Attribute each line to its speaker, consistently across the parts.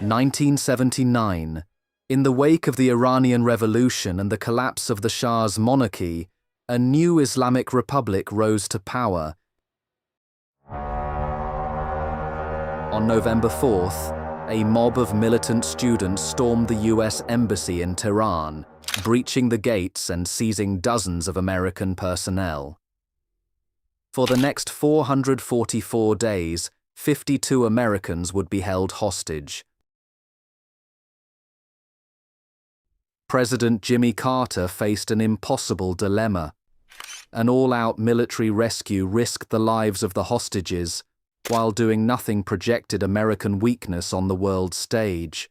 Speaker 1: 1979. In the wake of the Iranian Revolution and the collapse of the Shah's monarchy, a new Islamic republic rose to power. On November 4th, a mob of militant students stormed the U.S. Embassy in Tehran, breaching the gates and seizing dozens of American personnel. For the next 444 days, 52 Americans would be held hostage. President Jimmy Carter faced an impossible dilemma. An all-out military rescue risked the lives of the hostages, while doing nothing projected American weakness on the world stage.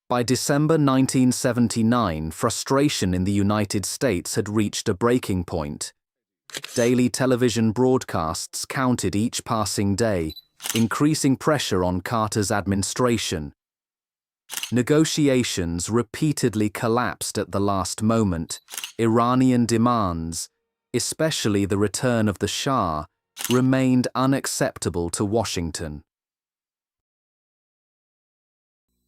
Speaker 1: By December 1979, frustration in the United States had reached a breaking point. Daily television broadcasts counted each passing day, increasing pressure on Carter's administration. Negotiations repeatedly collapsed at the last moment. Iranian demands, especially the return of the Shah, remained unacceptable to Washington.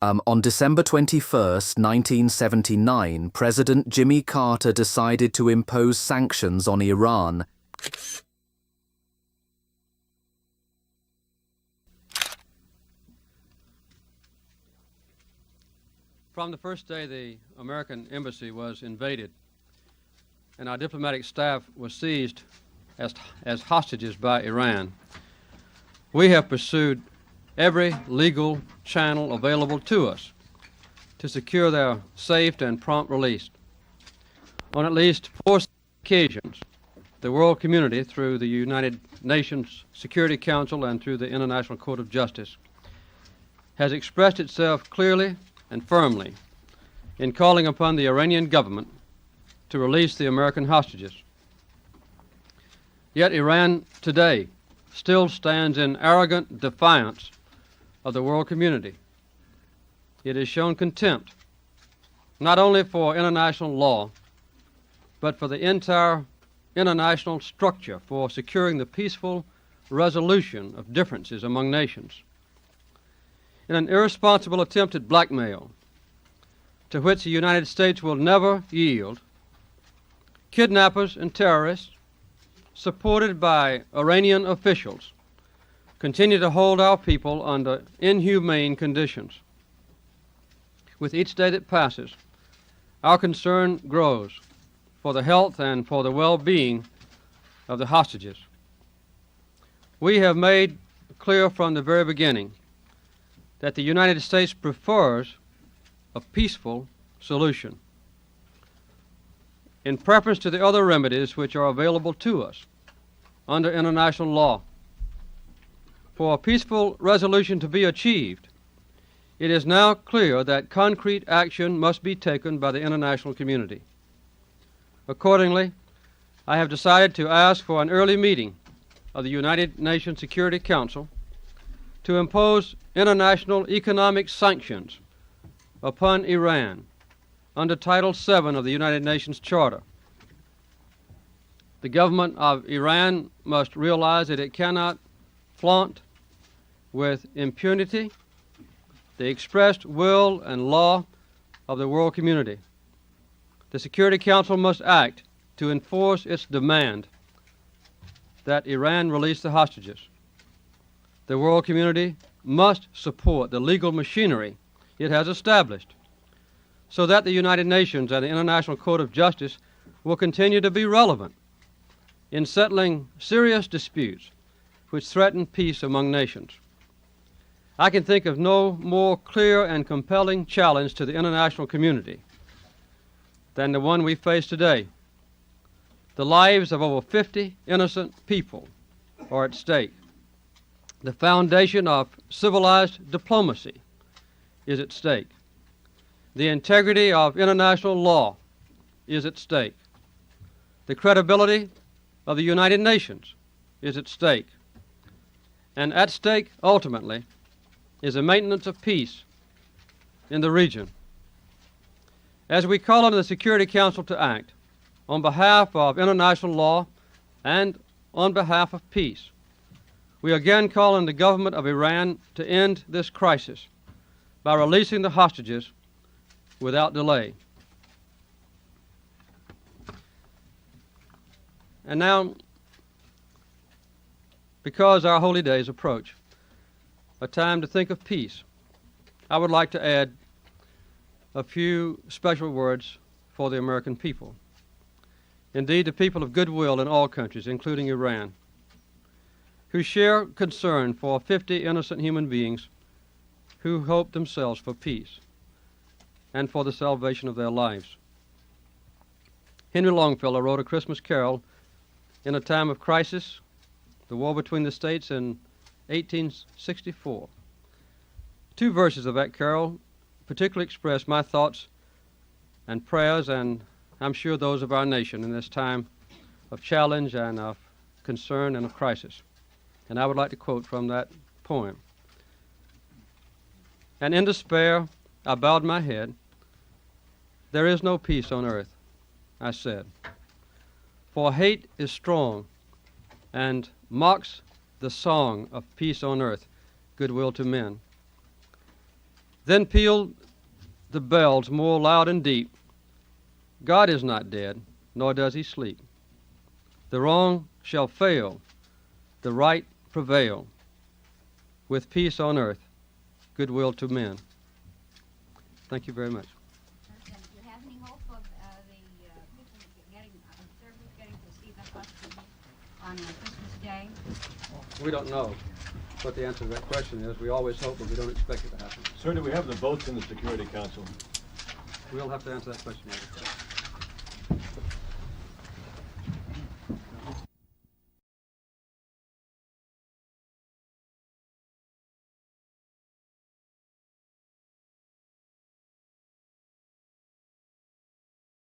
Speaker 1: On December 21, 1979, President Jimmy Carter decided to impose sanctions on Iran.
Speaker 2: From the first day the American embassy was invaded and our diplomatic staff was seized as hostages by Iran, we have pursued every legal channel available to us to secure their safe and prompt release. On at least 4 occasions, the world community, through the United Nations Security Council and through the International Court of Justice, has expressed itself clearly and firmly in calling upon the Iranian government to release the American hostages. Yet Iran today still stands in arrogant defiance of the world community. It has shown contempt not only for international law, but for the entire international structure for securing the peaceful resolution of differences among nations. In an irresponsible attempt at blackmail, to which the United States will never yield, kidnappers and terrorists, supported by Iranian officials, continue to hold our people under inhumane conditions. With each day that passes, our concern grows for the health and for the well-being of the hostages. We have made clear from the very beginning that the United States prefers a peaceful solution, in preference to the other remedies which are available to us under international law. For a peaceful resolution to be achieved, it is now clear that concrete action must be taken by the international community. Accordingly, I have decided to ask for an early meeting of the United Nations Security Council to impose international economic sanctions upon Iran under Title VII of the United Nations Charter. The government of Iran must realize that it cannot flaunt with impunity the expressed will and law of the world community. The Security Council must act to enforce its demand that Iran release the hostages. The world community must support the legal machinery it has established so that the United Nations and the International Court of Justice will continue to be relevant in settling serious disputes which threaten peace among nations. I can think of no more clear and compelling challenge to the international community than the one we face today. The lives of over 50 innocent people are at stake. The foundation of civilized diplomacy is at stake. The integrity of international law is at stake. The credibility of the United Nations is at stake. And at stake, ultimately, is the maintenance of peace in the region. As we call on the Security Council to act on behalf of international law and on behalf of peace, We again call on the government of Iran to end this crisis by releasing the hostages without delay. And now, because our holy days approach, a time to think of peace, I would like to add a few special words for the American people. Indeed, the people of goodwill in all countries, including Iran, who share concern for 50 innocent human beings who hope themselves for peace and for the salvation of their lives. Henry Longfellow wrote a Christmas carol in a time of crisis, the war between the states in 1864. Two verses of that carol particularly express my thoughts and prayers, and I'm sure those of our nation in this time of challenge and of concern and of crisis. And I would like to quote from that poem. And in despair, I bowed my head. There is no peace on earth, I said. For hate is strong and mocks the song of peace on earth, goodwill to men. Then pealed the bells more loud and deep. God is not dead, nor does he sleep. The wrong shall fail, the right prevail, with peace on earth, goodwill to men. Thank you very much.
Speaker 3: Do you have any hope of the people observers getting to see the hostages on Christmas Day?
Speaker 2: We don't know what the answer to that question is. We always hope, but we don't expect it to happen.
Speaker 4: Sir, do we have the votes in the Security Council?
Speaker 2: We'll have to answer that question later.